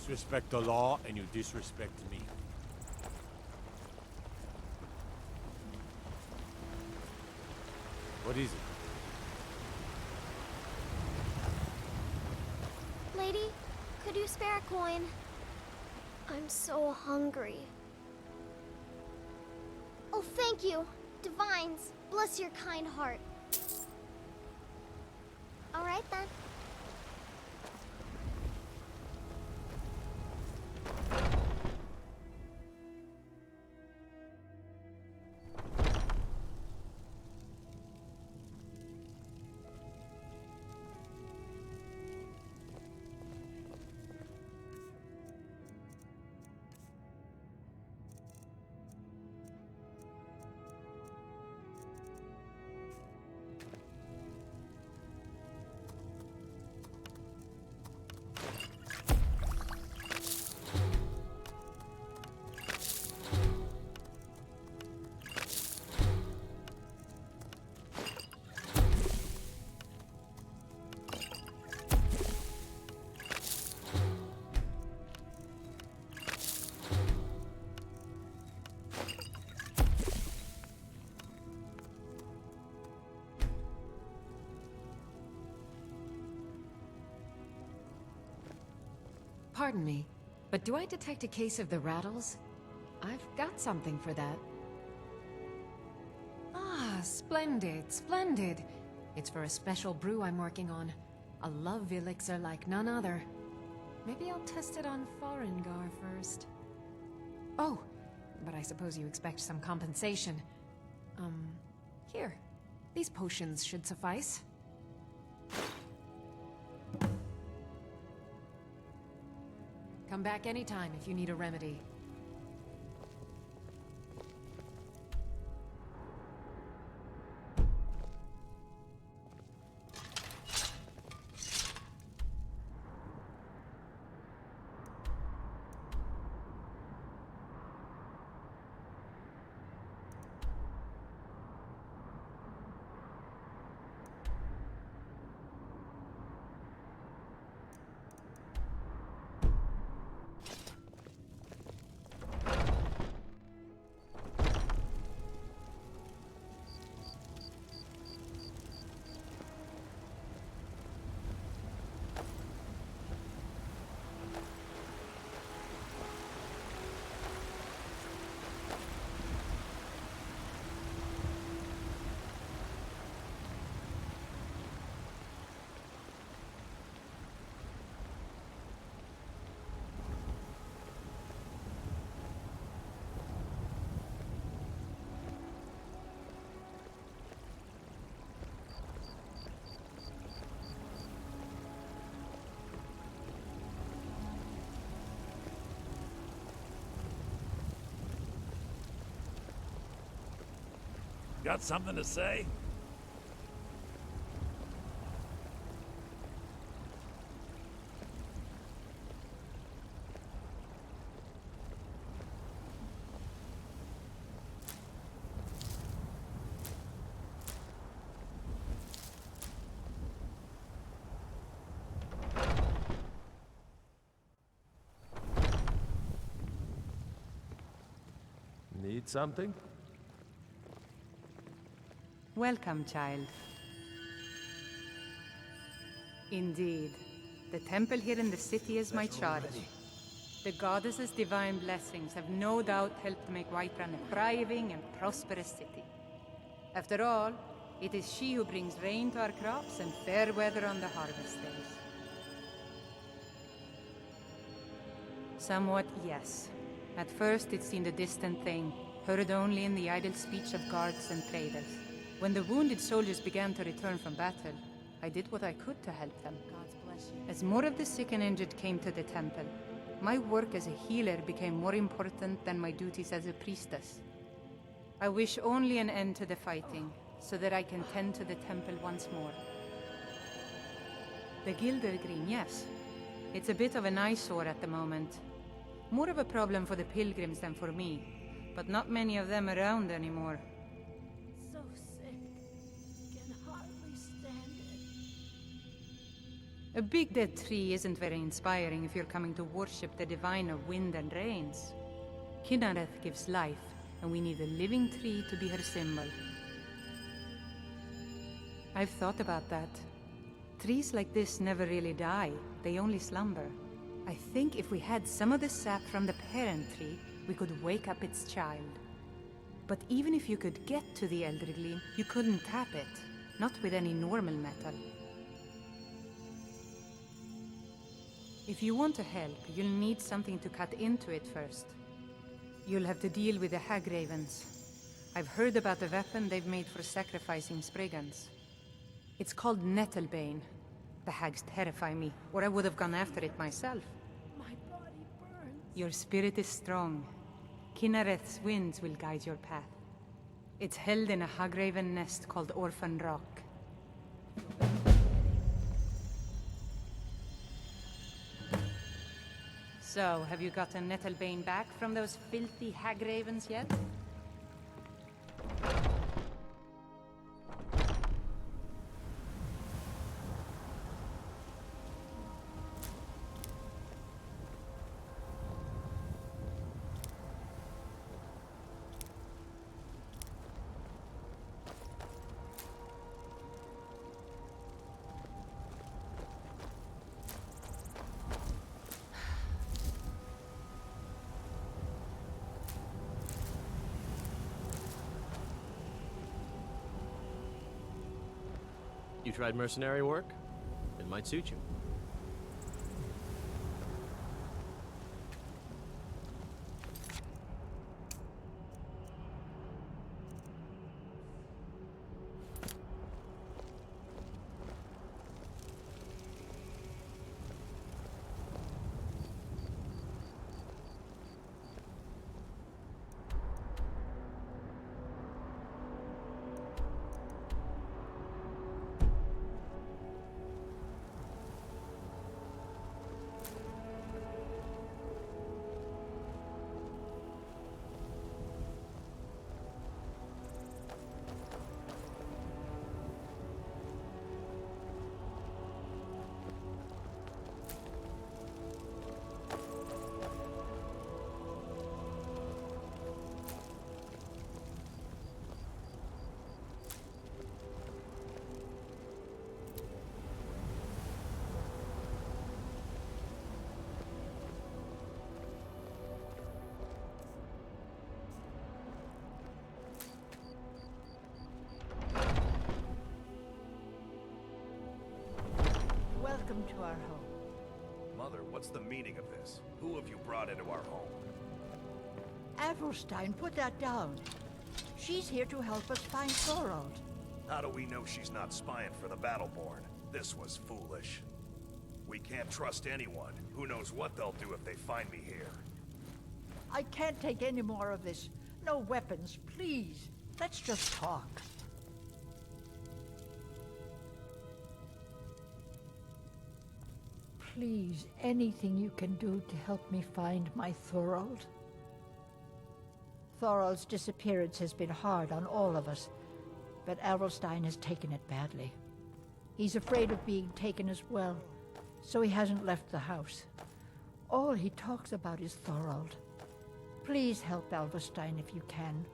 disrespect the law, and you disrespect me. What is it? Lady, could you spare a coin? I'm so hungry. Oh, thank you. Divines, bless your kind heart. All right, then. Pardon me, but do I detect a case of the rattles? I've got something for that. Ah, splendid, splendid. It's for a special brew I'm working on. A love elixir like none other. Maybe I'll test it on Farengar first. Oh, but I suppose you expect some compensation. Here. These potions should suffice. Come back anytime if you need a remedy. Got something to say? Need something? Welcome, child. Indeed. The temple here in the city is my charge. The goddess's divine blessings have no doubt helped make Whiterun a thriving and prosperous city. After all, it is she who brings rain to our crops and fair weather on the harvest days. Somewhat, yes. At first it seemed a distant thing, heard only in the idle speech of guards and traders. When the wounded soldiers began to return from battle, I did what I could to help them. God bless you. As more of the sick and injured came to the temple, my work as a healer became more important than my duties as a priestess. I wish only an end to the fighting, so that I can tend to the temple once more. The Gildergreen, yes. It's a bit of an eyesore at the moment. More of a problem for the pilgrims than for me, but not many of them around anymore. So sick, can hardly stand it. A big dead tree isn't very inspiring if you're coming to worship the divine of wind and rains. Kynareth gives life, and we need a living tree to be her symbol. I've thought about that. Trees like this never really die, they only slumber. I think if we had some of the sap from the parent tree, we could wake up its child. But even if you could get to the Eldergleam, you couldn't tap it. Not with any normal metal. If you want to help, you'll need something to cut into it first. You'll have to deal with the Hag Ravens. I've heard about a weapon they've made for sacrificing Spriggans. It's called Nettlebane. The hags terrify me, or I would have gone after it myself. My body burns. Your spirit is strong. Kynareth's winds will guide your path. It's held in a Hagraven nest called Orphan Rock. So, have you gotten Nettlebane back from those filthy Hagravens yet? You tried mercenary work? It might suit you. Welcome to our home. Mother, what's the meaning of this? Who have you brought into our home? Adelstein, put that down. She's here to help us find Thorold. How do we know she's not spying for the Battleborn? This was foolish. We can't trust anyone. Who knows what they'll do if they find me here. I can't take any more of this. No weapons, please. Let's just talk. Please, anything you can do to help me find my Thorold. Thorold's disappearance has been hard on all of us, but Adelstein has taken it badly. He's afraid of being taken as well, so he hasn't left the house. All he talks about is Thorold. Please help Adelstein if you can.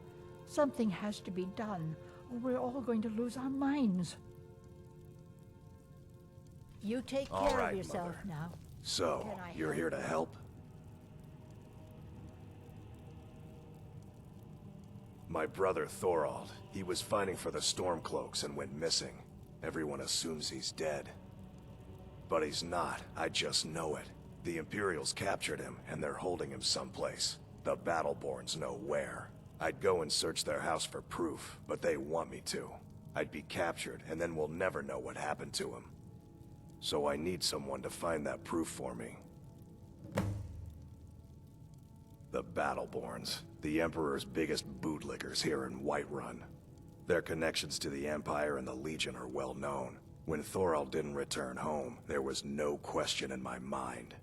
Something has to be done, or we're all going to lose our minds. You take All care right, of yourself Mother. now. So, Can I you're help? here to help? My brother Thorold, he was fighting for the Stormcloaks and went missing. Everyone assumes he's dead. But he's not, I just know it. The Imperials captured him, and they're holding him someplace. The Battleborns know where. I'd go and search their house for proof, but they want me to. I'd be captured, and then we'll never know what happened to him. So I need someone to find that proof for me. The Battleborns, the Emperor's biggest bootlickers here in Whiterun. Their connections to the Empire and the Legion are well known. When Thorold didn't return home, there was no question in my mind.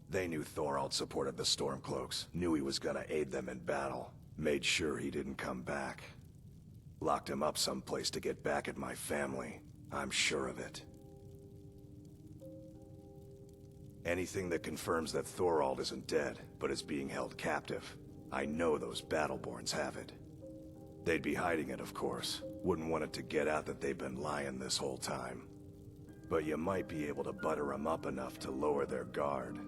They knew Thorold supported the Stormcloaks, knew he was gonna aid them in battle, made sure he didn't come back. Locked him up someplace to get back at my family. I'm sure of it. Anything that confirms that Thorald isn't dead, but is being held captive. I know those Battleborns have it. They'd be hiding it, of course. Wouldn't want it to get out that they've been lying this whole time. But you might be able to butter them up enough to lower their guard.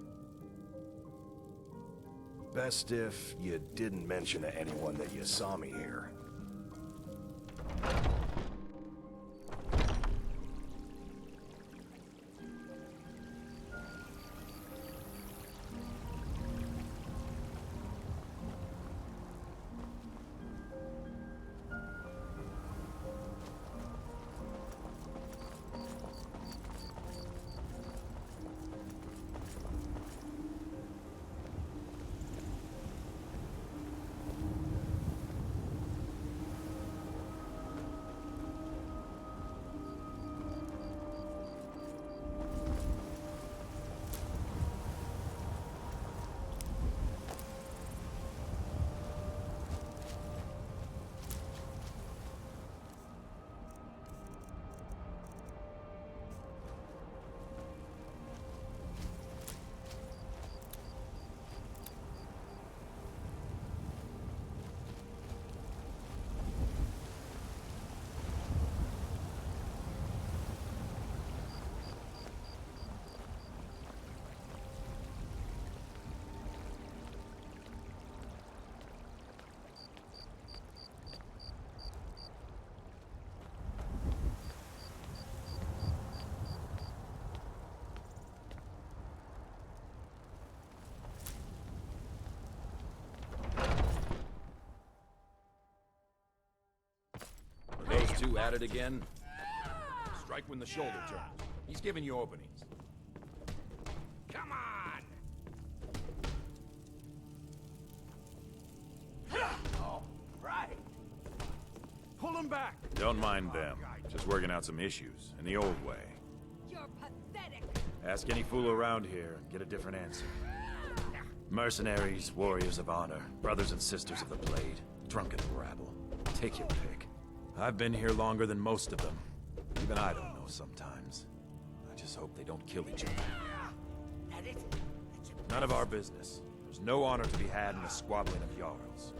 Best if you didn't mention to anyone that you saw me here. Those two at it again? Strike when the shoulder turns. He's giving you openings. Come on! All right. Pull him back! Don't mind them. Just working out some issues, in the old way. You're pathetic! Ask any fool around here and get a different answer. Mercenaries, warriors of honor, brothers and sisters of the blade, drunken rabble. Take your pick. I've been here longer than most of them. Even I don't know sometimes. I just hope they don't kill each other. None of our business. There's no honor to be had in the squabbling of Jarls.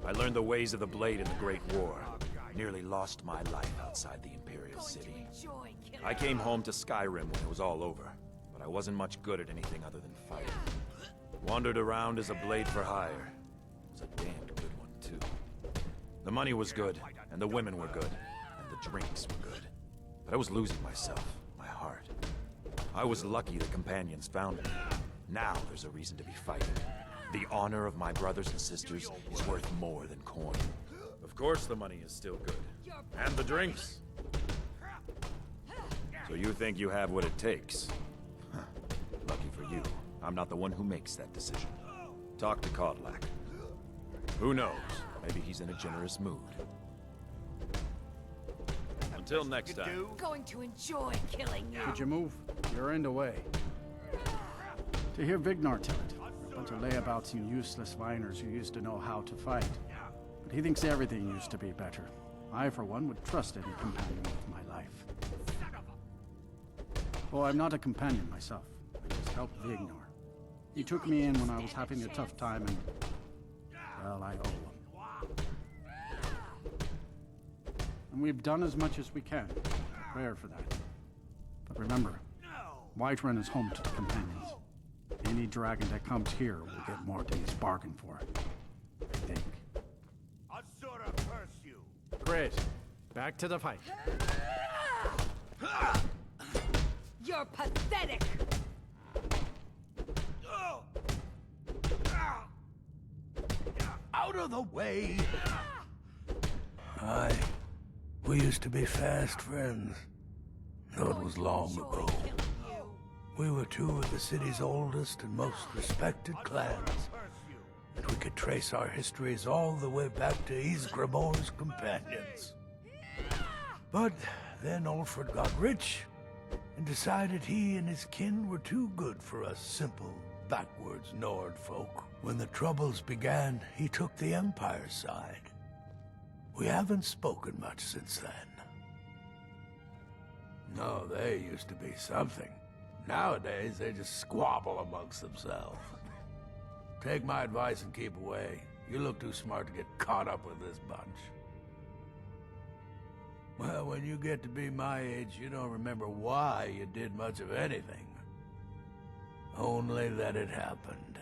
I learned the ways of the blade in the Great War. Nearly lost my life outside the Imperial City. I came home to Skyrim when it was all over, but I wasn't much good at anything other than fighting. Wandered around as a blade for hire. It was a damned good one, too. The money was good, and the women were good, and the drinks were good. But I was losing myself, my heart. I was lucky the companions found me. Now there's a reason to be fighting. The honor of my brothers and sisters is worth more than coin. Of course the money is still good. And the drinks. So you think you have what it takes? Huh. Lucky for you, I'm not the one who makes that decision. Talk to Kodlak. Who knows? Maybe he's in a generous mood. Until next time. Going to enjoy killing you. Could you move? You're in the way. To hear Vignar tell it, a bunch of layabouts and useless whiners who used to know how to fight. But he thinks everything used to be better. I, for one, would trust any companion with my life. Oh, I'm not a companion myself. I just helped Vignar. He took me in when I was having a tough time and... well, I owe him. And we've done as much as we can. Prepare for that. But remember, Whiterun is home to the companions. Any dragon that comes here will get more than he's bargained for. I think. Great. Back to the fight. You're pathetic! Out of the way! Aye. We used to be fast friends. Though it was long ago. We were two of the city's oldest and most respected clans. And we could trace our histories all the way back to Ysgramor's companions. But then Ulfred got rich and decided he and his kin were too good for us simple, backwards Nord folk. When the Troubles began, he took the Empire's side. We haven't spoken much since then. No, they used to be something. Nowadays, they just squabble amongst themselves. Take my advice and keep away. You look too smart to get caught up with this bunch. Well, when you get to be my age, you don't remember why you did much of anything. Only that it happened.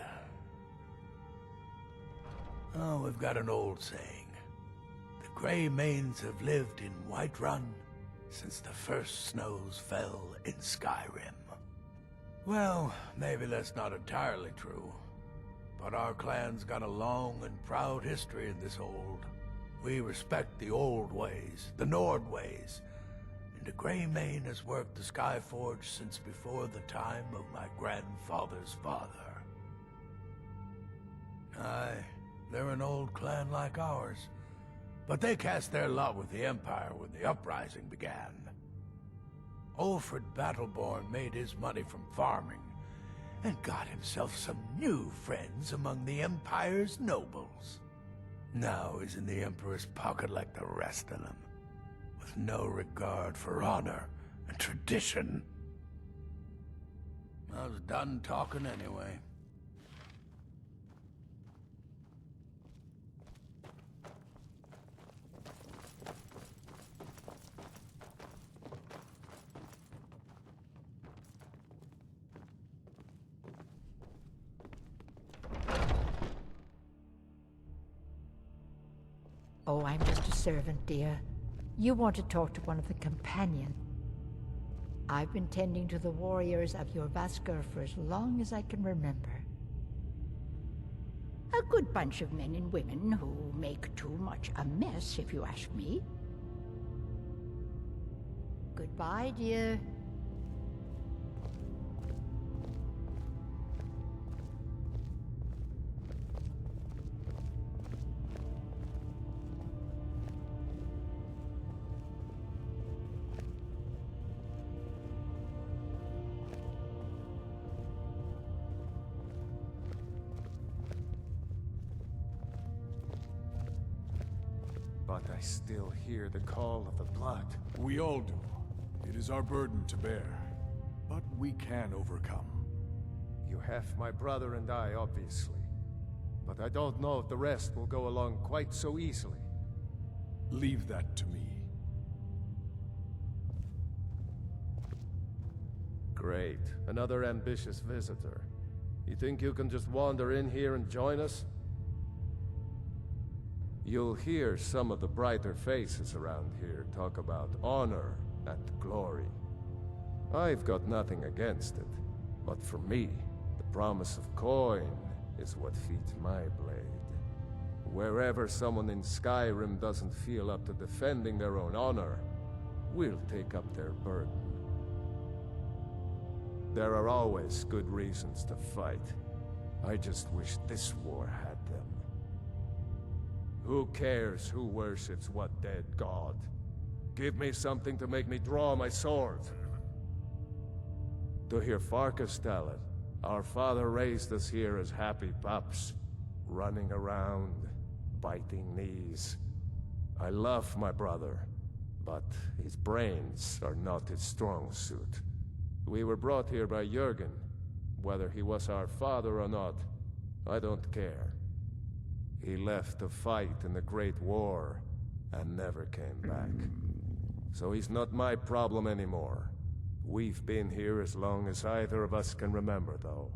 Oh, we've got an old saying. The Grey Manes have lived in Whiterun since the first snows fell in Skyrim. Well, maybe that's not entirely true. But our clan's got a long and proud history in this hold. We respect the old ways, the Nord ways, and the Grey Mane has worked the Skyforge since before the time of my grandfather's father. Aye, they're an old clan like ours, but they cast their lot with the Empire when the uprising began. Ulfred Battleborn made his money from farming, and got himself some new friends among the Empire's nobles. Now he's in the Emperor's pocket like the rest of them, with no regard for honor and tradition. I was done talking anyway. Oh, I'm just a servant, dear. You want to talk to one of the companions. I've been tending to the warriors of your Vaskar for as long as I can remember. A good bunch of men and women who make too much a mess, if you ask me. Goodbye, dear. But I still hear the call of the blood. We all do. It is our burden to bear. But we can overcome. You have my brother and I, obviously. But I don't know if the rest will go along quite so easily. Leave that to me. Great. Another ambitious visitor. You think you can just wander in here and join us? You'll hear some of the brighter faces around here talk about honor and glory. I've got nothing against it, but for me, the promise of coin is what feeds my blade. Wherever someone in Skyrim doesn't feel up to defending their own honor, we'll take up their burden. There are always good reasons to fight. I just wish this war had them. Who cares who worships what dead god? Give me something to make me draw my sword. To hear Farkas tell it, our father raised us here as happy pups, running around, biting knees. I love my brother, but his brains are not his strong suit. We were brought here by Jurgen. Whether he was our father or not, I don't care. He left to fight in the Great War and never came back. So he's not my problem anymore. We've been here as long as either of us can remember, though.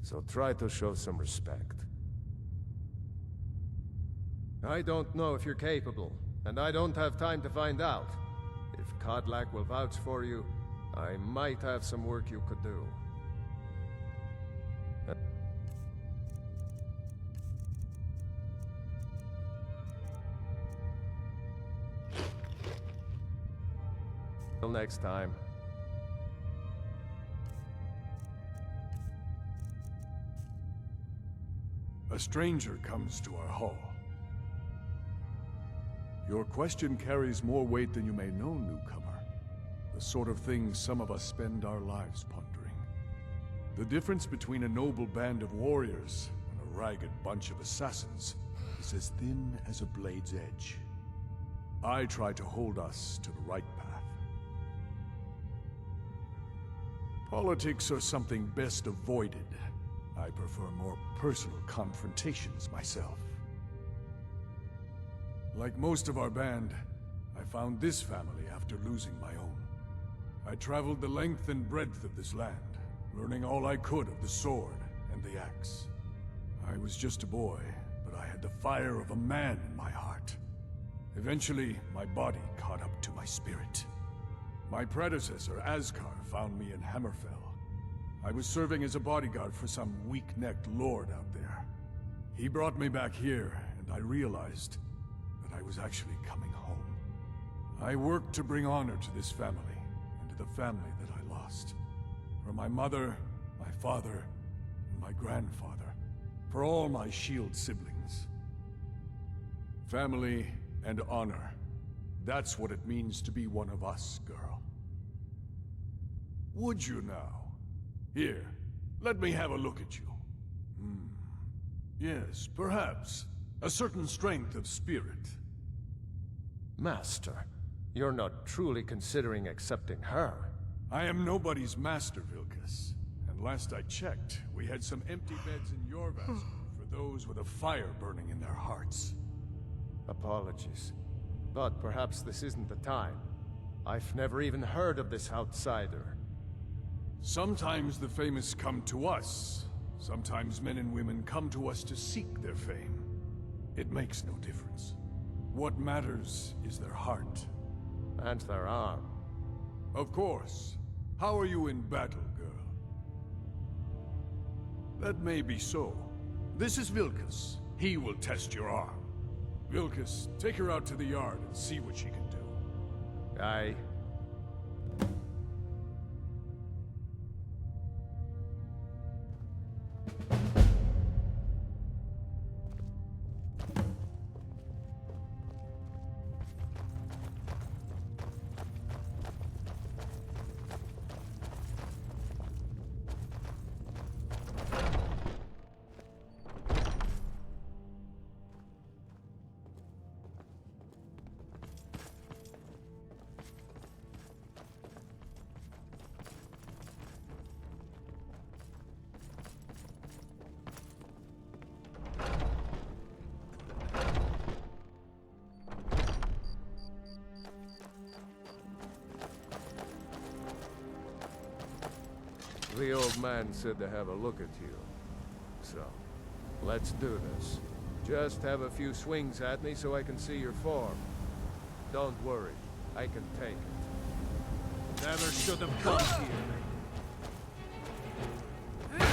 So try to show some respect. I don't know if you're capable, and I don't have time to find out. If Kodlak will vouch for you, I might have some work you could do. Till next time. A stranger comes to our hall. Your question carries more weight than you may know, newcomer. The sort of thing some of us spend our lives pondering. The difference between a noble band of warriors and a ragged bunch of assassins is as thin as a blade's edge. I try to hold us to the right path. Politics are something best avoided. I prefer more personal confrontations myself. Like most of our band, I found this family after losing my own. I traveled the length and breadth of this land, learning all I could of the sword and the axe. I was just a boy, but I had the fire of a man in my heart. Eventually, my body caught up to my spirit. My predecessor, Askar, found me in Hammerfell. I was serving as a bodyguard for some weak-necked lord out there. He brought me back here, and I realized that I was actually coming home. I worked to bring honor to this family, and to the family that I lost. For my mother, my father, and my grandfather. For all my shield siblings. Family and honor. That's what it means to be one of us, girl. Would you now? Here, let me have a look at you. Yes, perhaps. A certain strength of spirit. Master, you're not truly considering accepting her. I am nobody's master, Vilkas. And last I checked, we had some empty beds in your vessel for those with a fire burning in their hearts. Apologies, but perhaps this isn't the time. I've never even heard of this outsider. Sometimes the famous come to us. Sometimes men and women come to us to seek their fame. It makes no difference. What matters is their heart. And their arm. Of course. How are you in battle, girl? That may be so. This is Vilkas. He will test your arm. Vilkas, take her out to the yard and see what she can do. Aye. The old man said to have a look at you. So, let's do this. Just have a few swings at me so I can see your form. Don't worry, I can take it. Never should have come here.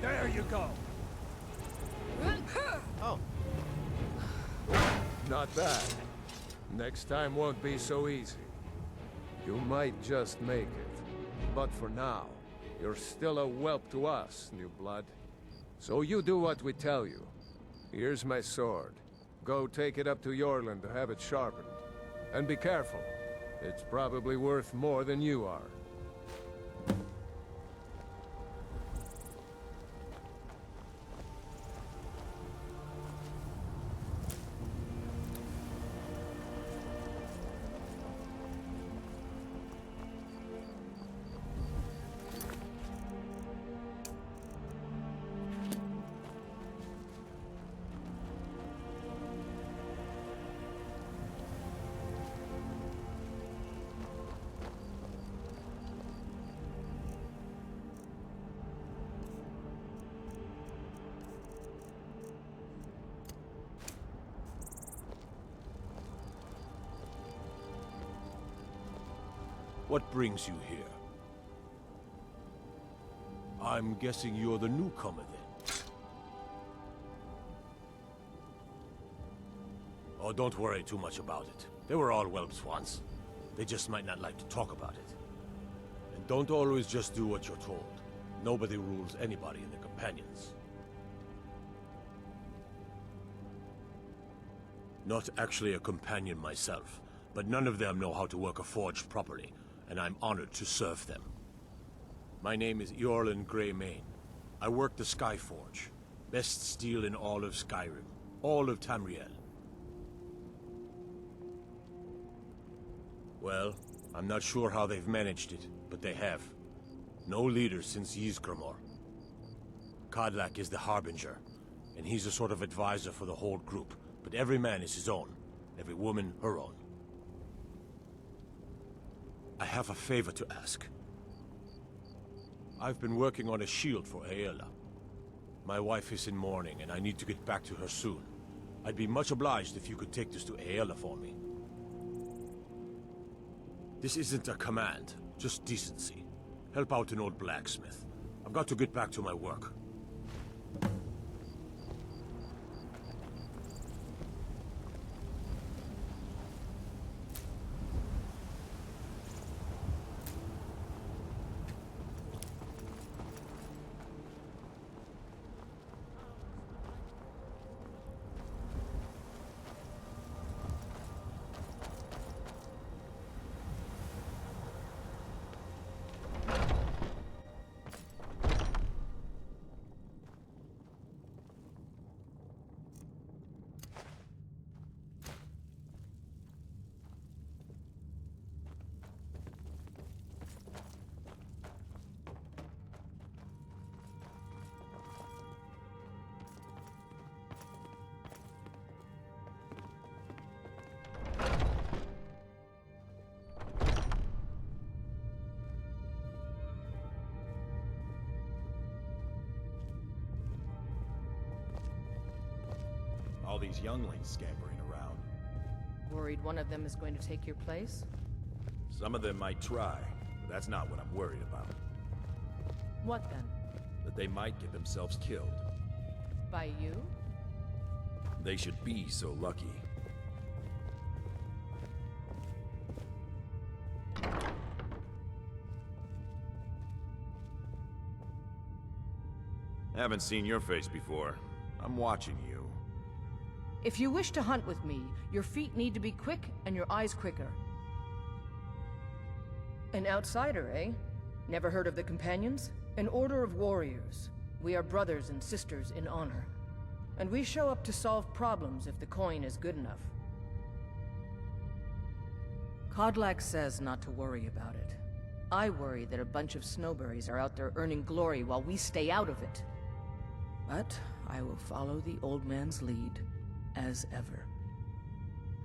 There you go! Oh. Not bad. Next time won't be so easy. You might just make it. But for now, you're still a whelp to us, new blood. So you do what we tell you. Here's my sword. Go take it up to Yorland to have it sharpened. And be careful. It's probably worth more than you are. What brings you here? I'm guessing you're the newcomer then. Oh, don't worry too much about it. They were all whelps once. They just might not like to talk about it. And don't always just do what you're told. Nobody rules anybody in the companions. Not actually a companion myself, but none of them know how to work a forge properly, and I'm honored to serve them. My name is Eorlin Greymane. I work the Skyforge. Best steel in all of Skyrim. All of Tamriel. Well, I'm not sure how they've managed it, but they have. No leader since Ysgramor. Kodlak is the Harbinger, and he's a sort of advisor for the whole group. But every man is his own, every woman her own. I have a favor to ask. I've been working on a shield for Aela. My wife is in mourning, and I need to get back to her soon. I'd be much obliged if you could take this to Aela for me. This isn't a command, just decency. Help out an old blacksmith. I've got to get back to my work. All these younglings scampering around. Worried one of them is going to take your place? Some of them might try, but that's not what I'm worried about. What then? That they might get themselves killed. By you? They should be so lucky. Haven't seen your face before. I'm watching you. If you wish to hunt with me, your feet need to be quick and your eyes quicker. An outsider, eh? Never heard of the Companions? An order of warriors. We are brothers and sisters in honor. And we show up to solve problems if the coin is good enough. Kodlak says not to worry about it. I worry that a bunch of snowberries are out there earning glory while we stay out of it. But I will follow the old man's lead, as ever.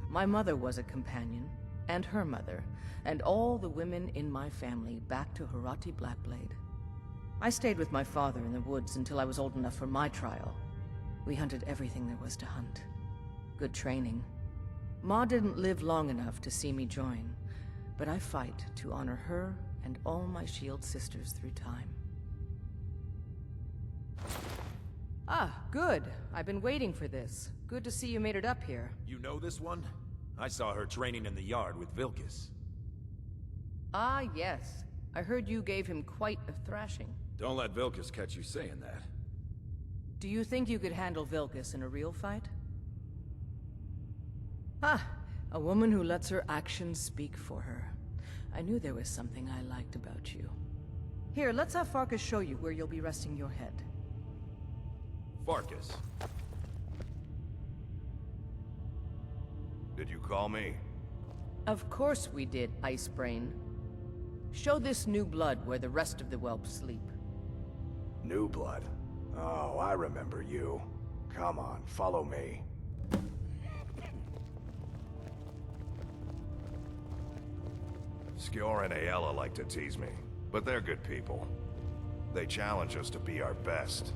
My mother was a companion, and her mother, and all the women in my family back to Harati Blackblade. I stayed with my father in the woods until I was old enough for my trial. We hunted everything there was to hunt. Good training. Ma didn't live long enough to see me join, but I fight to honor her and all my shield sisters through time. Ah, good. I've been waiting for this. Good to see you made it up here. You know this one? I saw her training in the yard with Vilkas. Ah, yes. I heard you gave him quite a thrashing. Don't let Vilkas catch you saying that. Do you think you could handle Vilkas in a real fight? Ah, a woman who lets her actions speak for her. I knew there was something I liked about you. Here, let's have Farkas show you where you'll be resting your head. Farkas. Did you call me? Of course we did, Icebrain. Show this new blood where the rest of the whelps sleep. New blood? Oh, I remember you. Come on, follow me. Skjor and Aela like to tease me, but they're good people. They challenge us to be our best.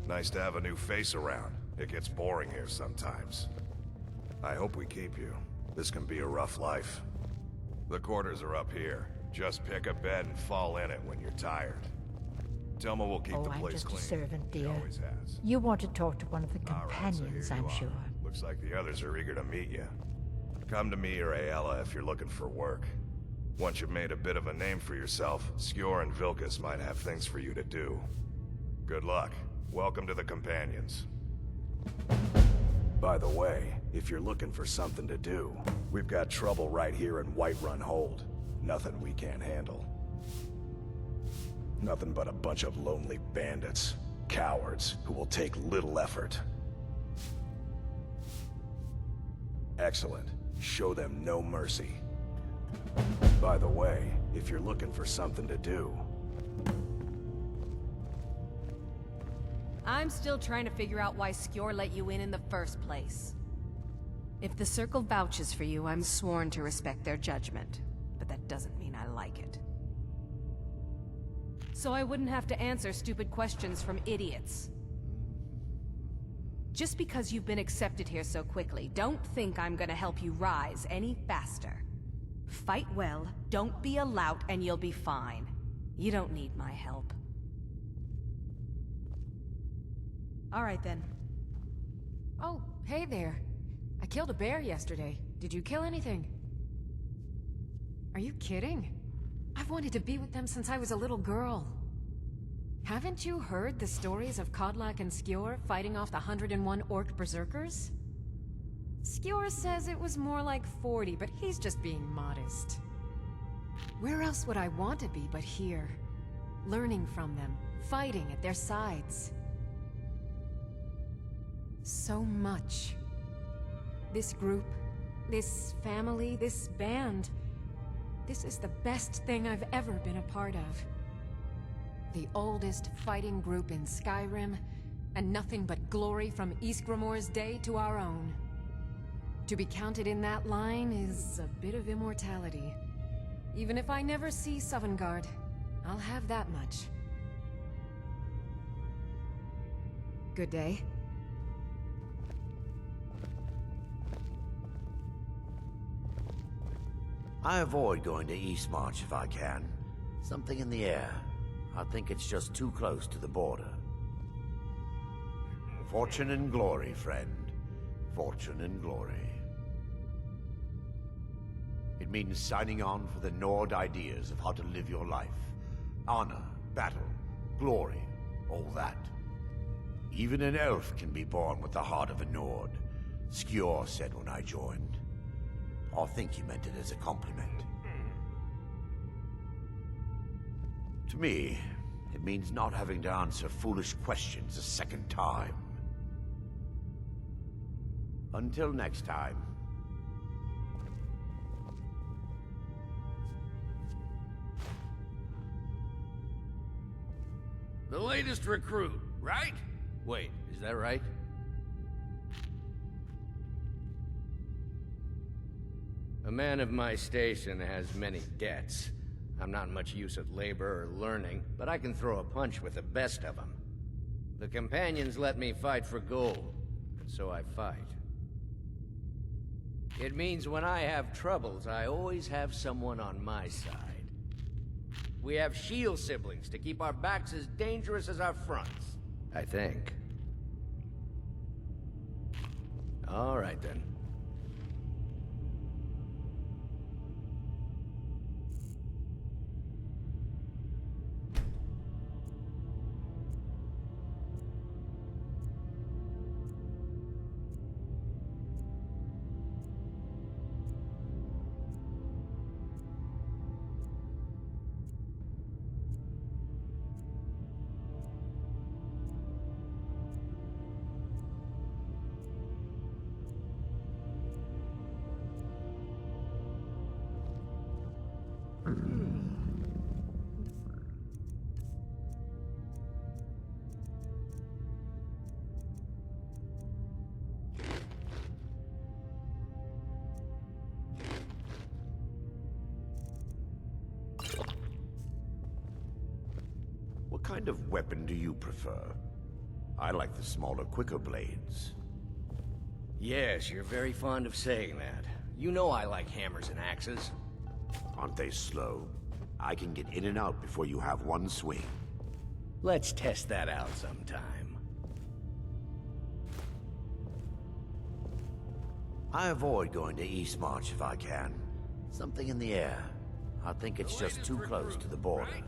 Nice to have a new face around. It gets boring here sometimes. I hope we keep you. This can be a rough life. The quarters are up here. Just pick a bed and fall in it when you're tired. Tell me we'll keep the I'm place just clean. a servant, It dear. always has. You want to talk to one of the All right, so companions, here you I'm are. sure. Looks like the others are eager to meet you. Come to me or Aela if you're looking for work. Once you've made a bit of a name for yourself, Skjor and Vilkas might have things for you to do. Good luck. Welcome to the Companions. By the way, if you're looking for something to do, we've got trouble right here in Whiterun Hold. Nothing we can't handle. Nothing but a bunch of lonely bandits. Cowards who will take little effort. Excellent. Show them no mercy. By the way, if you're looking for something to do. I'm still trying to figure out why Skjor let you in the first place. If the Circle vouches for you, I'm sworn to respect their judgment. But that doesn't mean I like it. So I wouldn't have to answer stupid questions from idiots. Just because you've been accepted here so quickly, don't think I'm gonna help you rise any faster. Fight well, don't be a lout, and you'll be fine. You don't need my help. All right then. Oh, hey there. I killed a bear yesterday. Did you kill anything? Are you kidding? I've wanted to be with them since I was a little girl. Haven't you heard the stories of Kodlak and Skjor fighting off the 101 orc berserkers? Skjor says it was more like 40, but he's just being modest. Where else would I want to be but here? Learning from them, fighting at their sides. So much. This group, this family, this band. This is the best thing I've ever been a part of. The oldest fighting group in Skyrim, and nothing but glory from Ysgramor's day to our own. To be counted in that line is a bit of immortality. Even if I never see Sovngarde, I'll have that much. Good day. I avoid going to Eastmarch if I can. Something in the air. I think it's just too close to the border. Fortune and glory, friend. Fortune and glory. It means signing on for the Nord ideas of how to live your life. Honor, battle, glory, all that. Even an elf can be born with the heart of a Nord, Skjor said when I joined. I think he meant it as a compliment. To me, it means not having to answer foolish questions a second time. Until next time. The latest recruit, right? Wait, is that right? A man of my station has many debts. I'm not much use at labor or learning, but I can throw a punch with the best of them. The companions let me fight for gold, and so I fight. It means when I have troubles, I always have someone on my side. We have shield siblings to keep our backs as dangerous as our fronts, I think. All right then. What kind of weapon do you prefer? I like the smaller, quicker blades. Yes, you're very fond of saying that. You know I like hammers and axes. Aren't they slow? I can get in and out before you have one swing. Let's test that out sometime. I avoid going to Eastmarch if I can. Something in the air. I think it's just too close to the border. Right?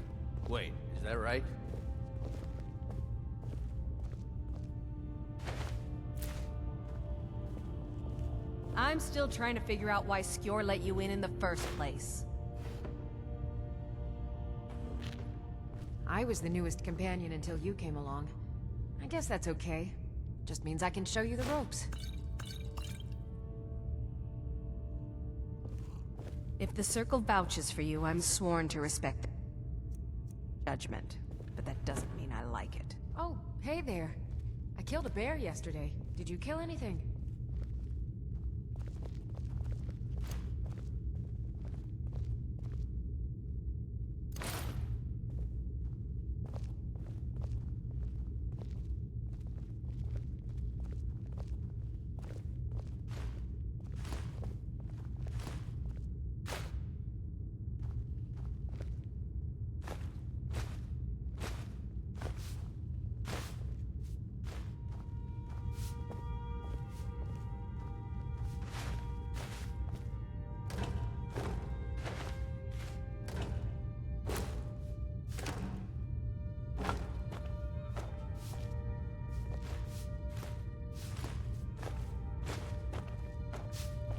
Wait, is that right? I'm still trying to figure out why Skjor let you in the first place. I was the newest companion until you came along. I guess that's okay. Just means I can show you the ropes. If the Circle vouches for you, I'm sworn to respect the judgment. But that doesn't mean I like it. Oh, hey there. I killed a bear yesterday. Did you kill anything?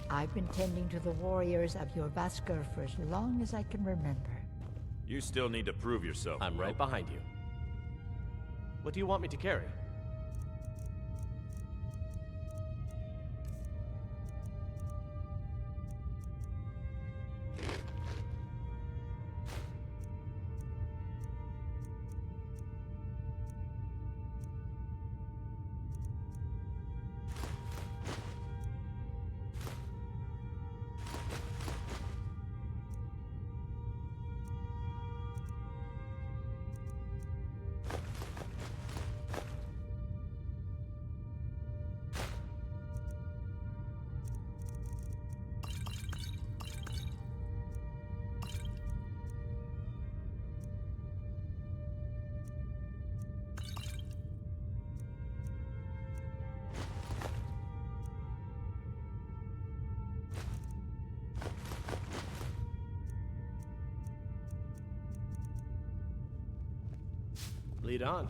I've been tending to the warriors of your Vaskr for as long as I can remember. You still need to prove yourself. I'm right behind you. What do you want me to carry? Lead on.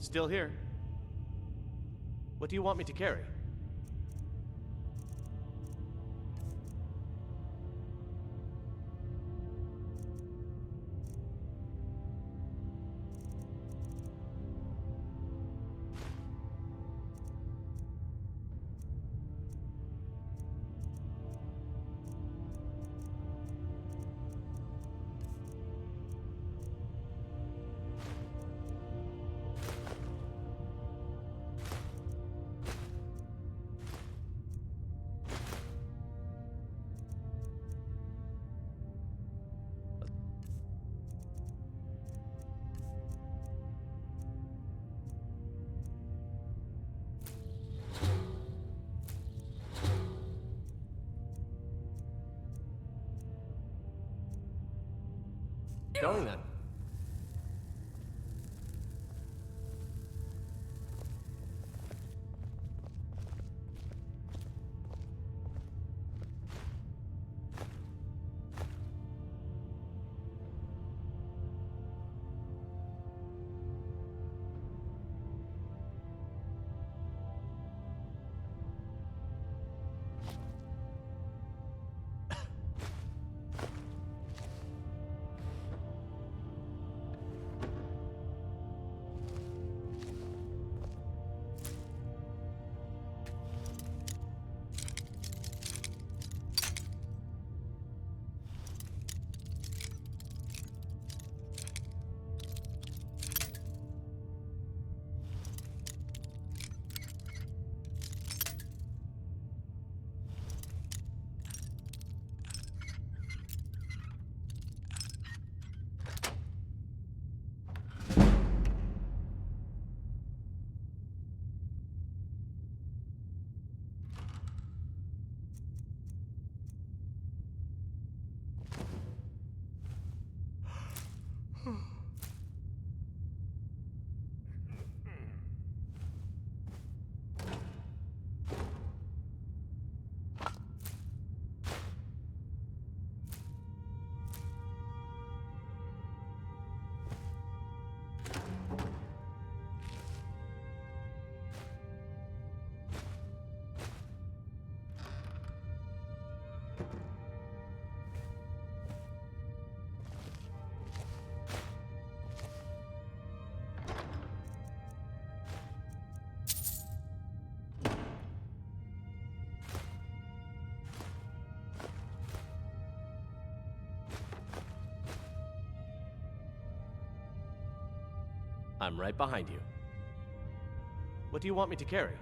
Still here. What do you want me to carry? Going then. I'm right behind you. What do you want me to carry?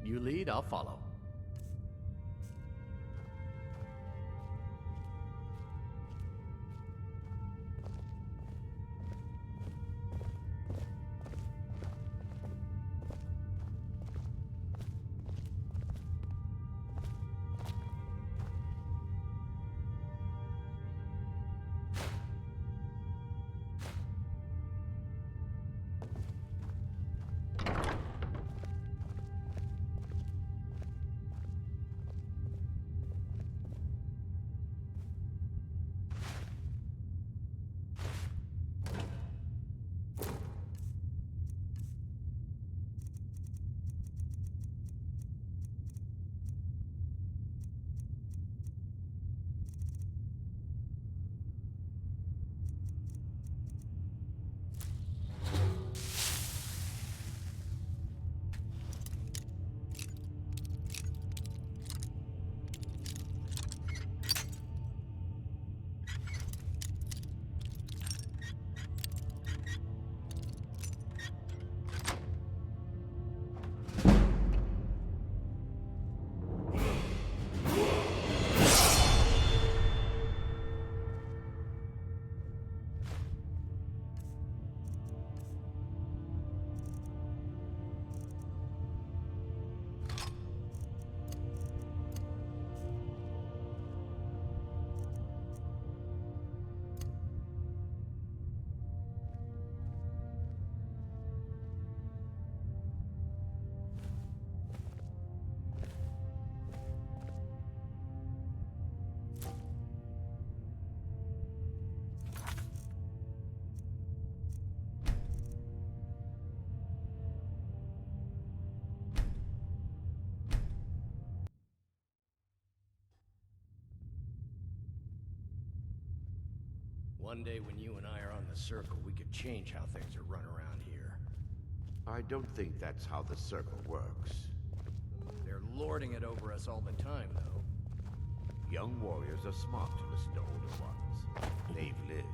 You lead, I'll follow. One day when you and I are on the circle, we could change how things are run around here. I don't think that's how the circle works. They're lording it over us all the time, though. Young warriors are smart to listen to older ones. They've lived.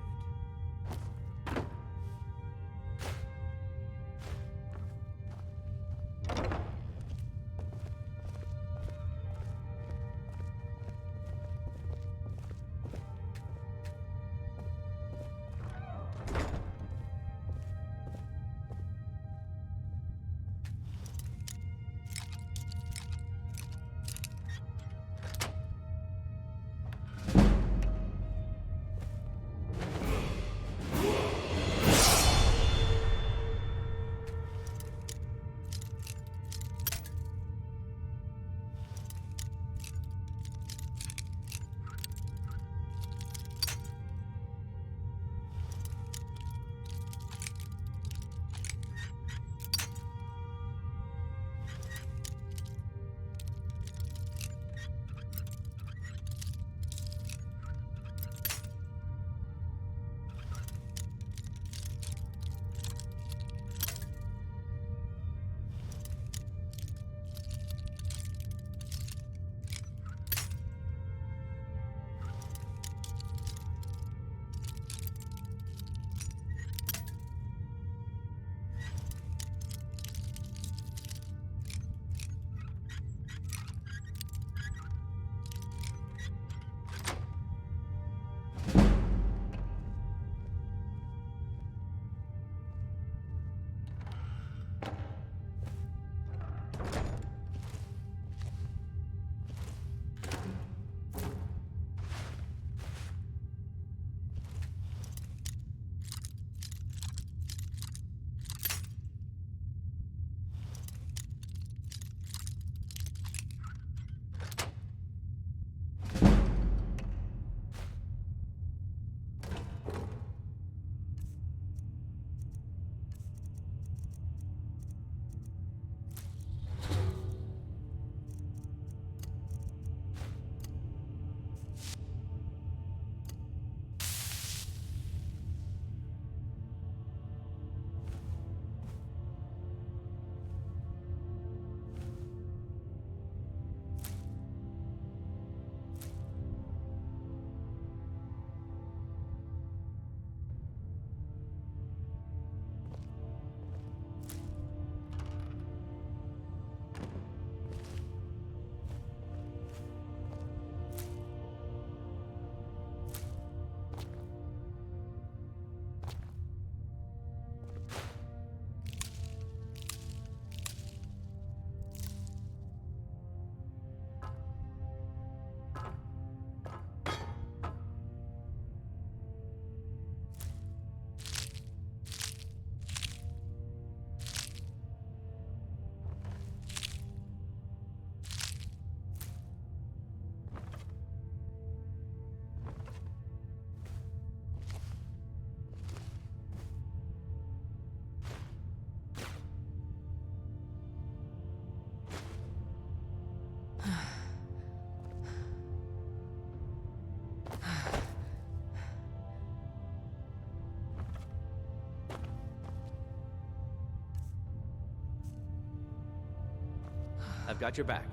I've got your back.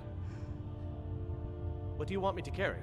What do you want me to carry?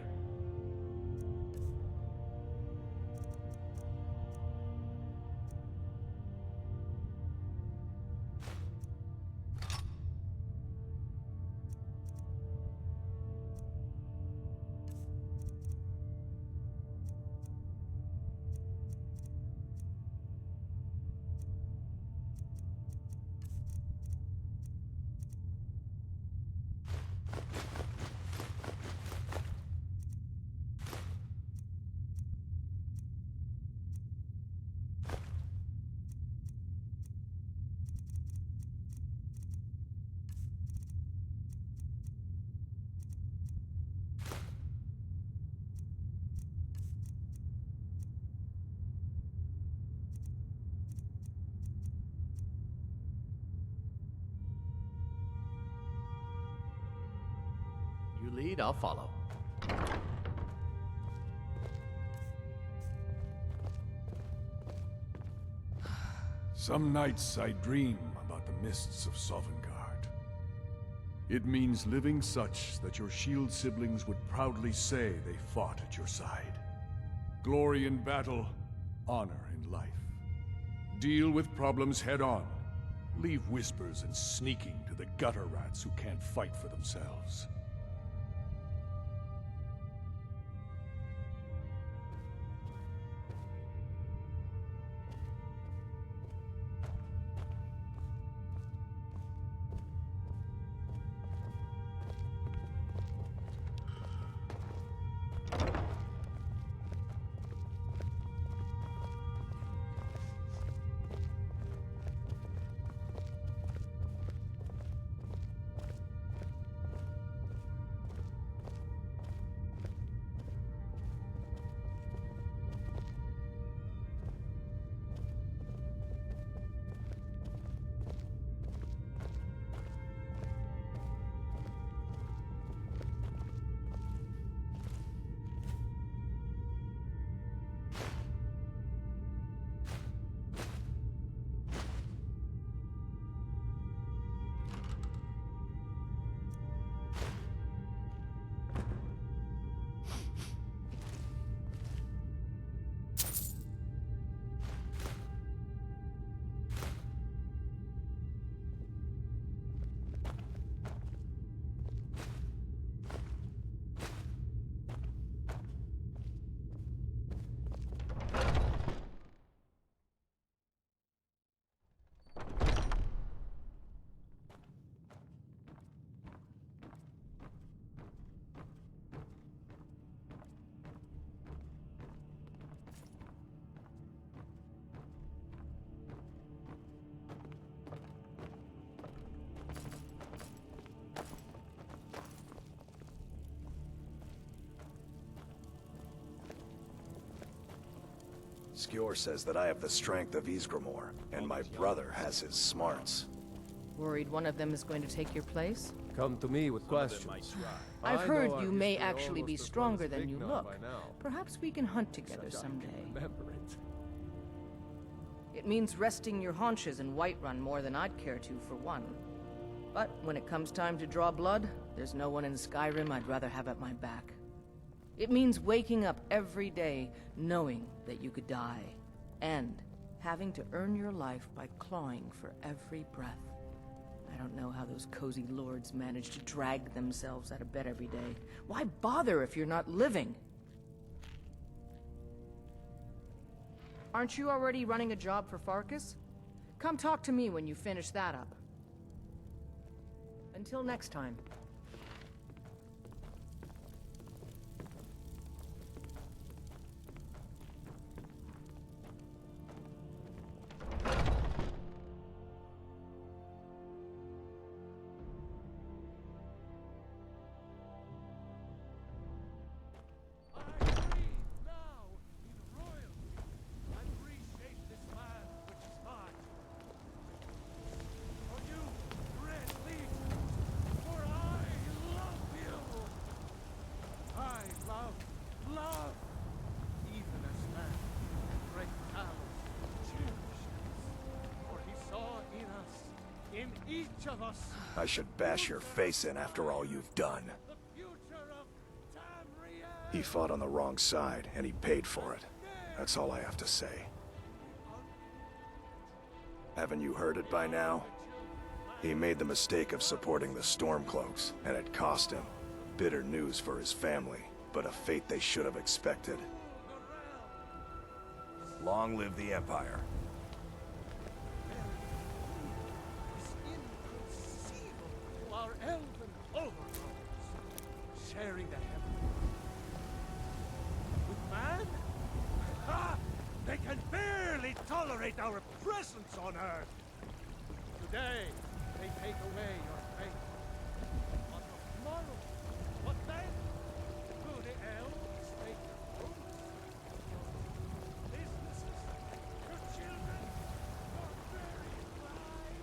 You lead, I'll follow. Some nights I dream about the mists of Sovngarde. It means living such that your shield siblings would proudly say they fought at your side. Glory in battle, honor in life. Deal with problems head on. Leave whispers and sneaking to the gutter rats who can't fight for themselves. Skjor says that I have the strength of Ysgramor, and my brother has his smarts. Worried one of them is going to take your place? Come to me with questions. I've heard you may actually be stronger than you look. Perhaps we can hunt together someday. Remember it. It means resting your haunches in Whiterun more than I'd care to, for one. But when it comes time to draw blood, there's no one in Skyrim I'd rather have at my back. It means waking up every day knowing that you could die, and having to earn your life by clawing for every breath. I don't know how those cozy lords manage to drag themselves out of bed every day. Why bother if you're not living? Aren't you already running a job for Farkas? Come talk to me when you finish that up. Until next time. I should bash your face in after all you've done. He fought on the wrong side, and he paid for it. That's all I have to say. Haven't you heard it by now? He made the mistake of supporting the Stormcloaks, and it cost him. Bitter news for his family, but a fate they should have expected. Long live the Empire. Our elven overlords, sharing the heaven with man? Ha! They can barely tolerate our presence on Earth. Today, they take away your faith. On tomorrow, what then? Do the elves take your homes? Businesses? Your children? Your very lives?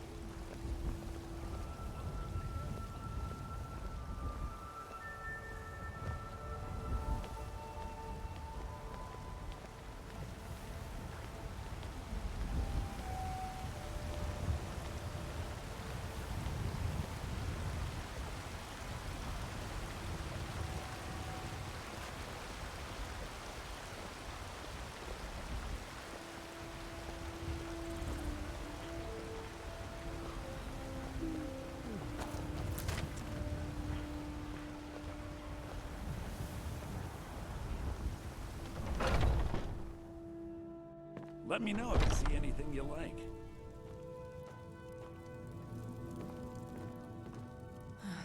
Let me know if you see anything you like.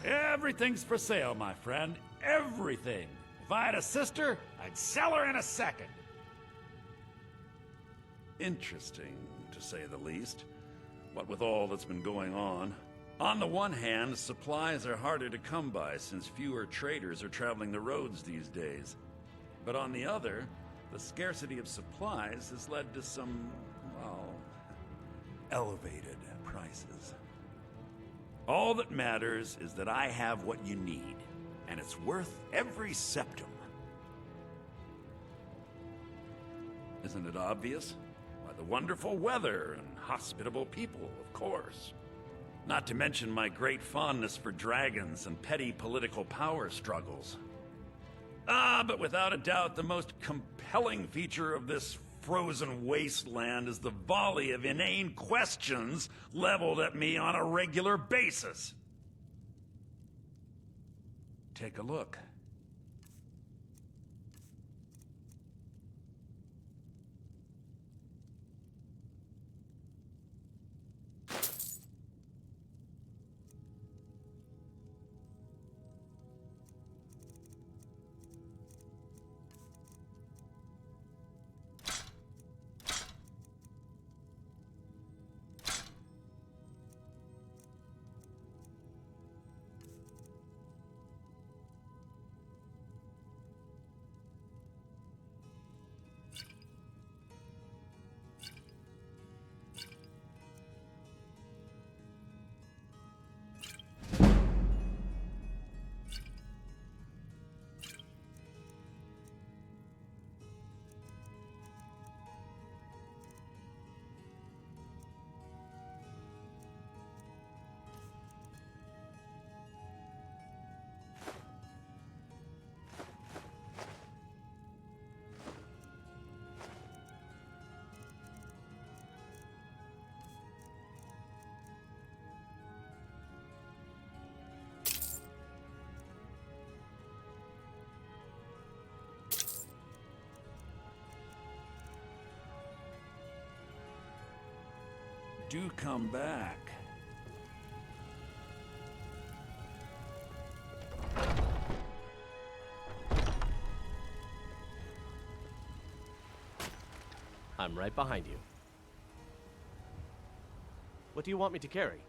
Everything's for sale, my friend. Everything. If I had a sister, I'd sell her in a second. Interesting, to say the least. What with all that's been going on. On the one hand, supplies are harder to come by since fewer traders are traveling the roads these days. But on the other, the scarcity of supplies has led to some, well, elevated prices. All that matters is that I have what you need, and it's worth every septum. Isn't it obvious? Why, the wonderful weather and hospitable people, of course. Not to mention my great fondness for dragons and petty political power struggles. But without a doubt, the most compelling feature of this frozen wasteland is the volley of inane questions leveled at me on a regular basis. Take a look. Do come back. I'm right behind you. What do you want me to carry?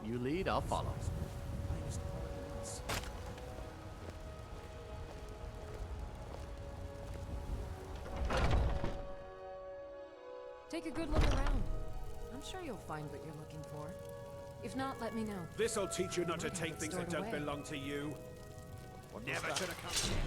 You lead, I'll follow. Take a good look around. I'm sure you'll find what you're looking for. If not, let me know. This'll teach you not to take things that don't away. belong to you. Never should have come here.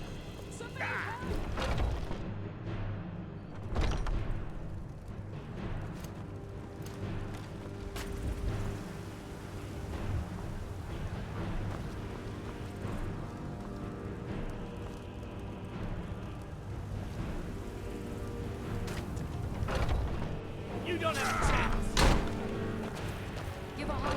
You don't have a chance! Give a hug.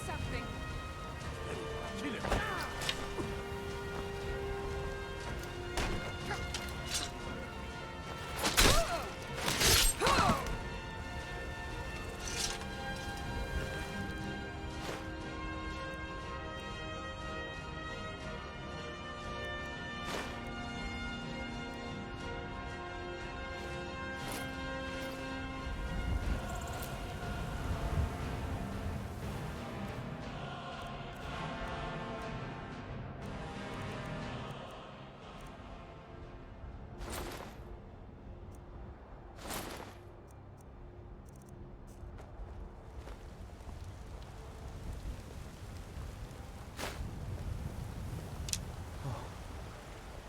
something. Kill him.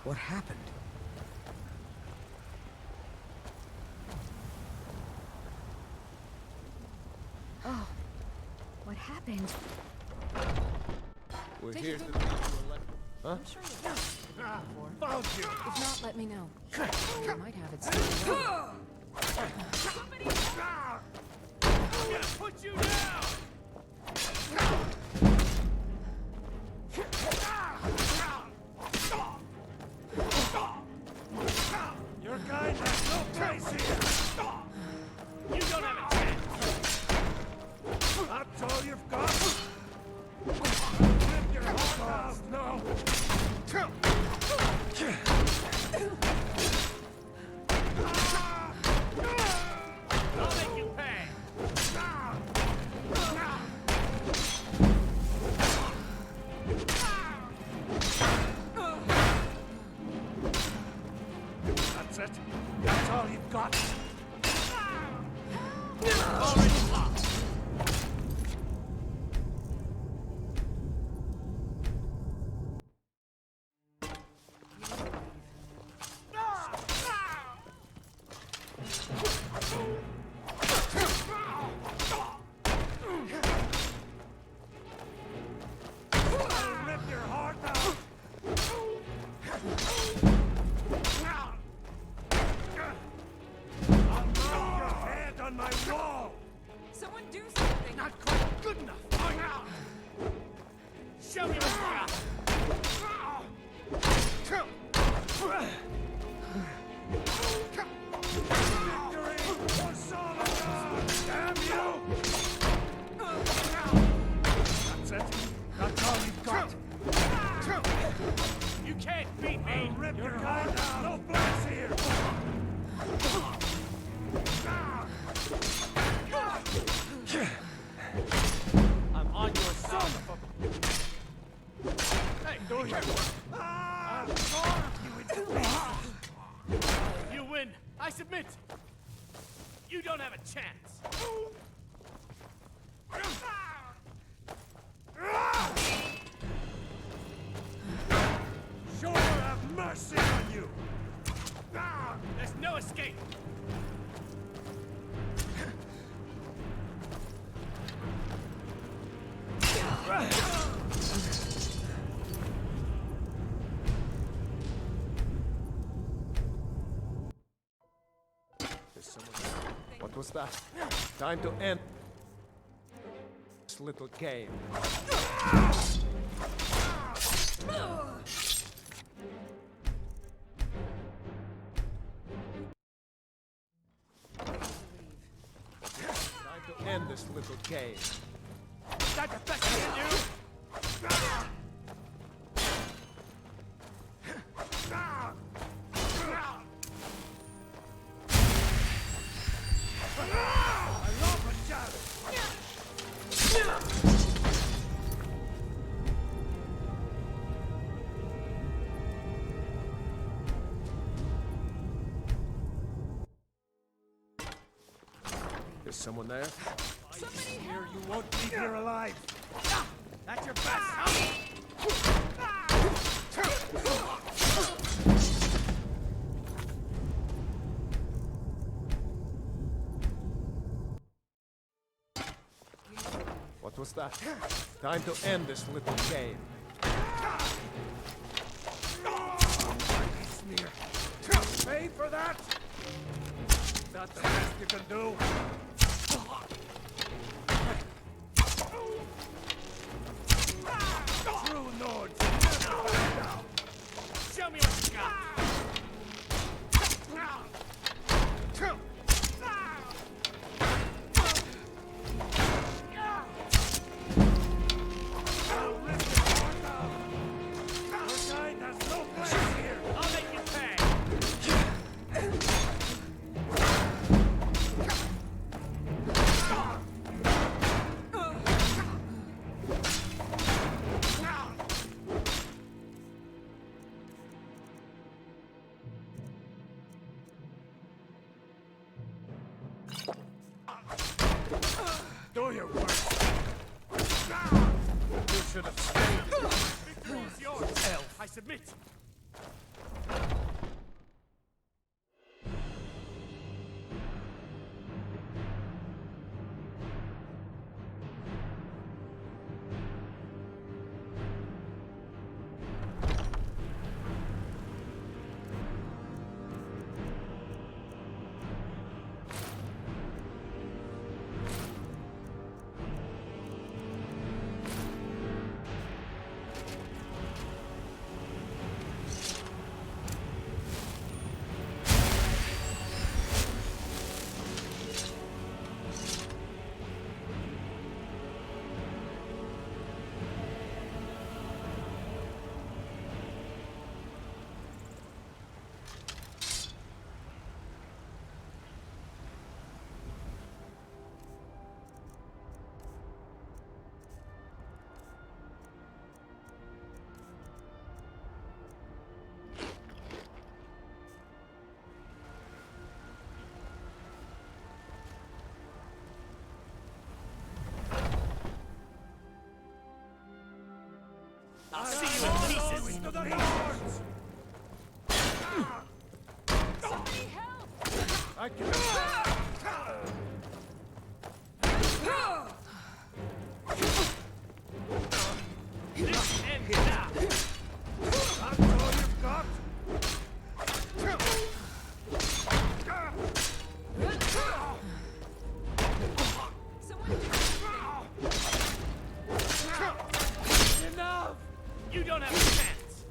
What happened? Oh, what happened? We're Take here it to... to- Huh? I'm sure you'll Found you! If not, let me know. You might have it still. I'm gonna put you down! Your kind has no place here! You don't have a chance! That's all you've got? Rip your heart out! No! I'll make you pay! That's it? That's all you've got? Already lost! I'll rip your heart out! I'll knock your head on my wall! Someone do something. Not quite good enough! Show me what you got! Victory for Solomon! Damn you! That's it. That's all you've got. You can't beat me! I'll rip your heart out! No place here! I'm on your son of a... Hey, do here! I'll carve you into pieces! You win! I submit! You don't have a chance! Sure have mercy on you! There's no escape! There's someone... What was that? Time to end this little game. Time to end this little game. Is that the best you can do? I love a challenge! Is someone there? Somebody here, you won't leave here alive! That's your best, huh? What was that? Time to end this little game. Smear. Pay for that? That's the best you can do. your worst. You should have stayed. Victory is yours, Elf. I submit. I'll see you in pieces. I can. This ends now. That's all you've got. Enough! You don't have a chance!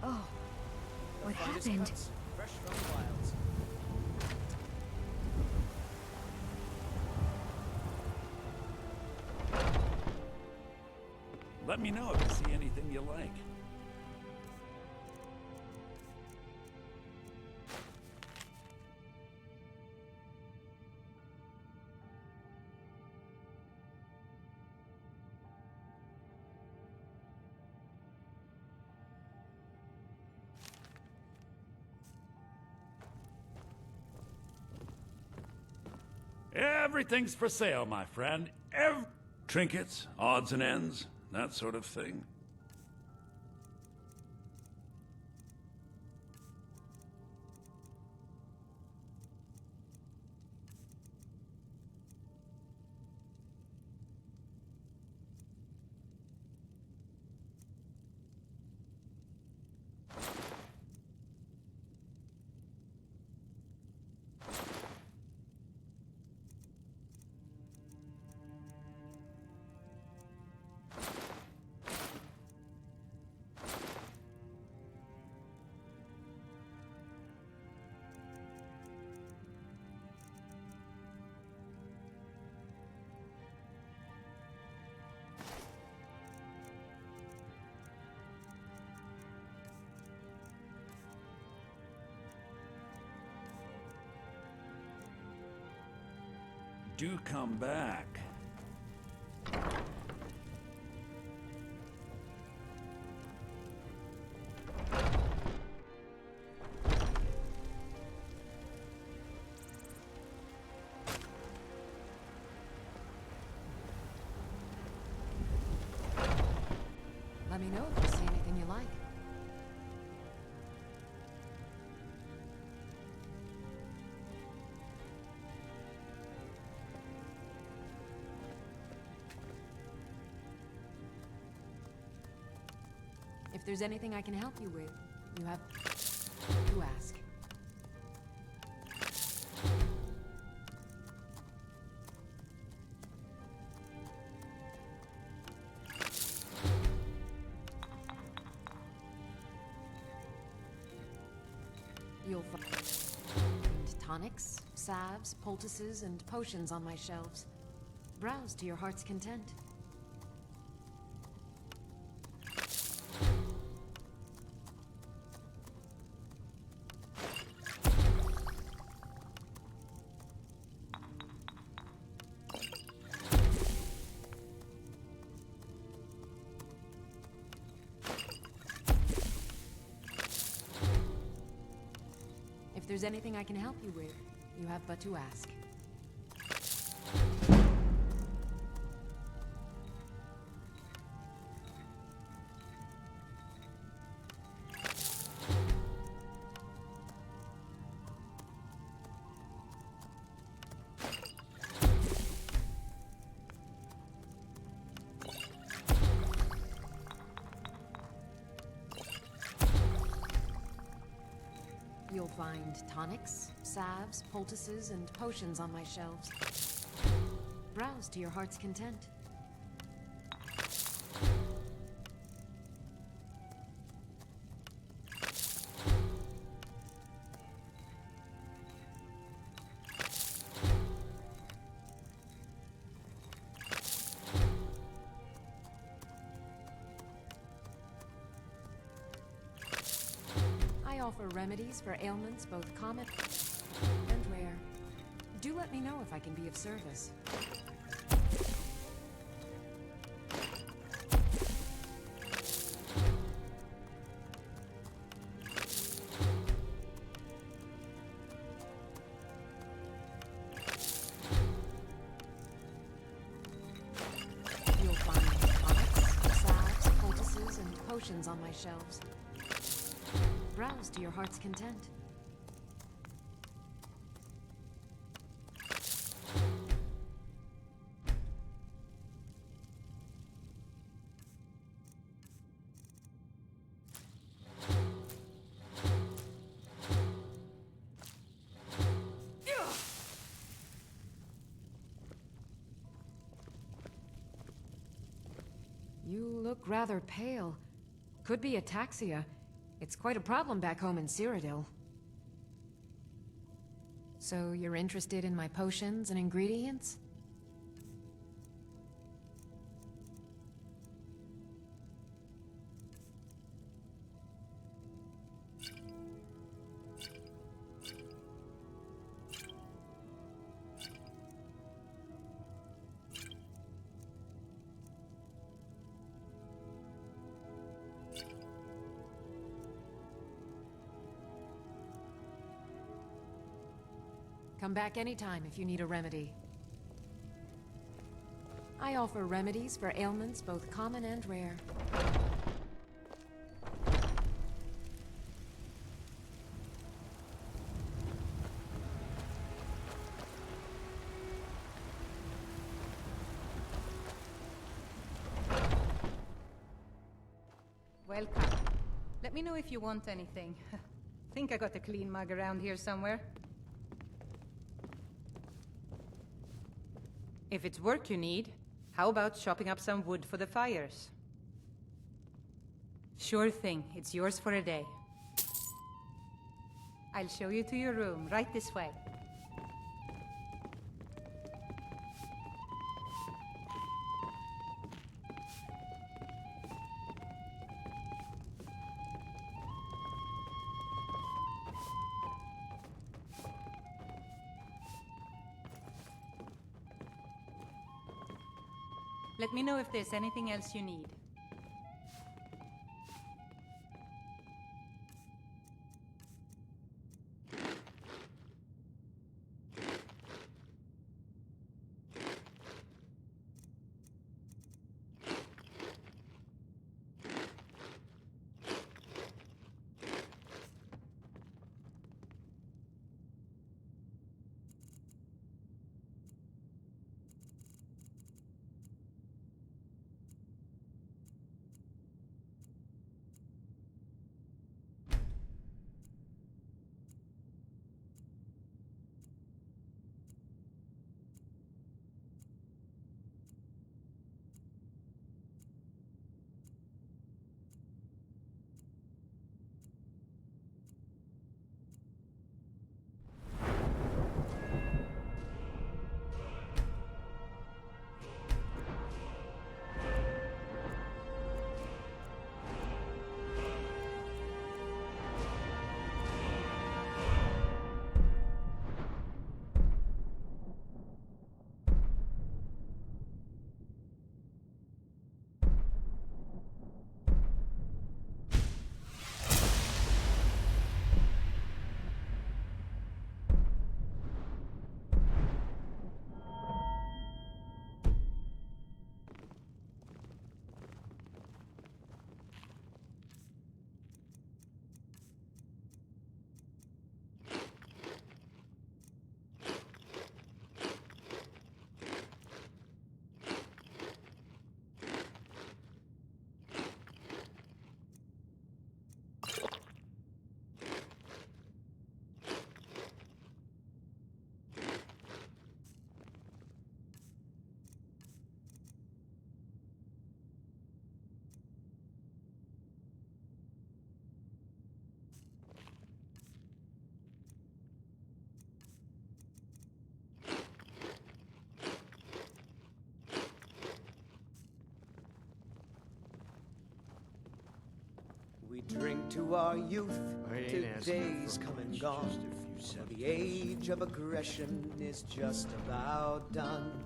Oh, what happened? Fresh from the wilds. Let me know if you see anything you like. Everything's for sale, my friend. Trinkets, odds and ends, that sort of thing. Do come back. Let me know if you see anything you like. there's anything I can help you with, you have to ask. You'll find tonics, salves, poultices, and potions on my shelves. Browse to your heart's content. If there's anything I can help you with, you have but to ask. You'll find tonics, salves, poultices, and potions on my shelves. Browse to your heart's content. I offer remedies for ailments both common and rare. Do let me know if I can be of service. You'll find tonics, salves, poultices, and potions on my shelves. Browse to your heart's content. You look rather pale. Could be ataxia. It's quite a problem back home in Cyrodiil. So you're interested in my potions and ingredients? Come back anytime if you need a remedy. I offer remedies for ailments both common and rare. Welcome. Let me know if you want anything. Think I got a clean mug around here somewhere. If it's work you need, how about chopping up some wood for the fires? Sure thing, it's yours for a day. I'll show you to your room, right this way. Let me know if there's anything else you need. drink to our youth, I ain't to asking days for come and much, gone. just a few For the age of aggression is just about done.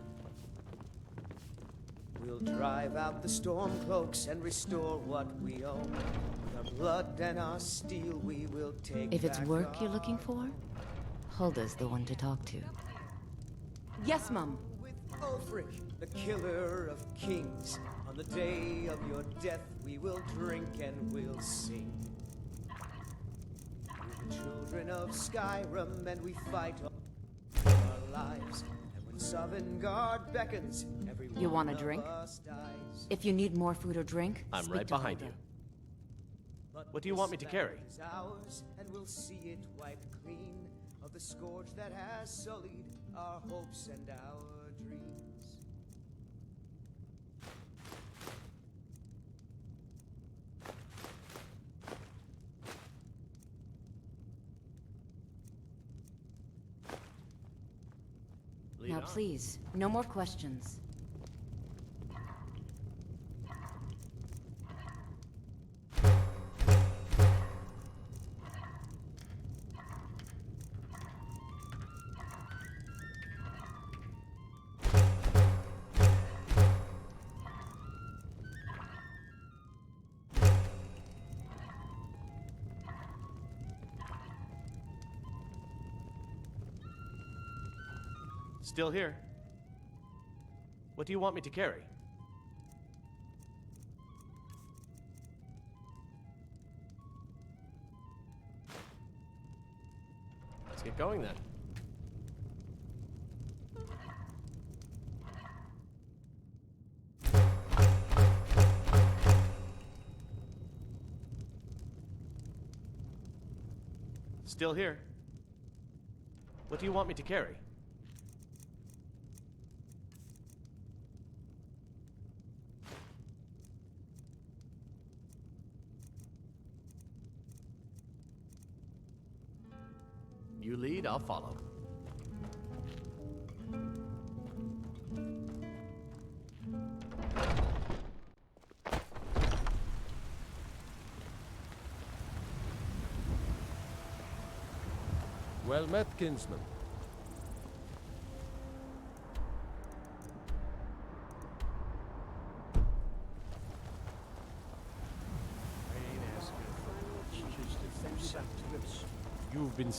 We'll drive out the Stormcloaks and restore what we own. With our blood and our steel, we will take If it's back work you're our looking for, Hulda's the one to talk to. Yes, Mum. With Ulfric, the killer of kings. On the day of your death, we will drink and we'll sing. We're the children of Skyrim, and we fight for our lives. And when Sovngarde beckons, every You one want a of drink? us dies. If you need more food or drink, I'm speak right to behind Hulda. you. What do you want me to carry? Is ours, and we'll see it wiped clean of the scourge that has sullied our hopes and our dreams. Now, please, no more questions. Still here. What do you want me to carry? Let's get going then. Still here. What do you want me to carry? You lead, I'll follow. Well met, kinsman. You've been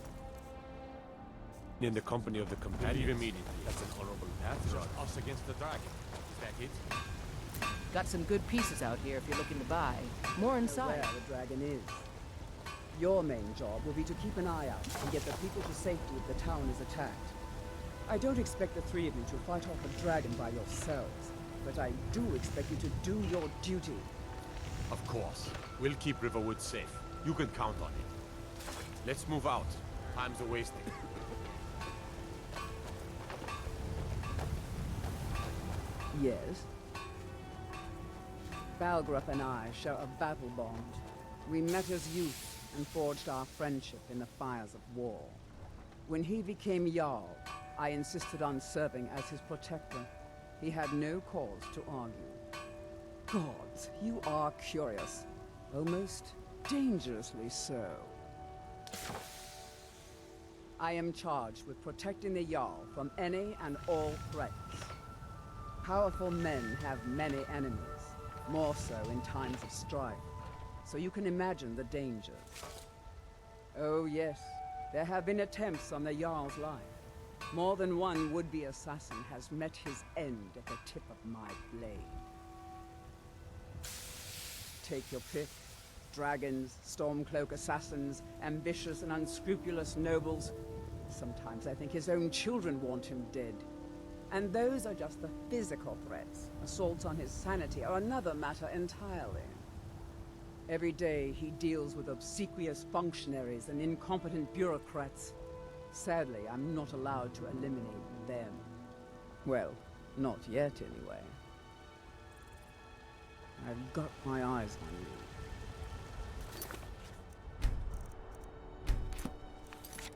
in the company of the companions. Leave immediately. That's an honorable path. Just us against the dragon. Is that it? Got some good pieces out here if you're looking to buy. More inside. Where the dragon is. Your main job will be to keep an eye out and get the people to safety if the town is attacked. I don't expect the three of you to fight off a dragon by yourselves, but I do expect you to do your duty. Of course. We'll keep Riverwood safe. You can count on it. Let's move out. Time's a-wasting. Yes? Balgrup and I share a battle bond. We met as youth and forged our friendship in the fires of war. When he became Jarl, I insisted on serving as his protector. He had no cause to argue. Gods, you are curious. Almost dangerously so. I am charged with protecting the Jarl from any and all threats. Powerful men have many enemies, more so in times of strife, so you can imagine the dangers. Oh yes, there have been attempts on the Jarl's life. More than one would-be assassin has met his end at the tip of my blade. Take your pick. Dragons, Stormcloak assassins, ambitious and unscrupulous nobles. Sometimes I think his own children want him dead. And those are just the physical threats. Assaults on his sanity are another matter entirely. Every day he deals with obsequious functionaries and incompetent bureaucrats. Sadly, I'm not allowed to eliminate them. Well, not yet anyway. I've got my eyes on you.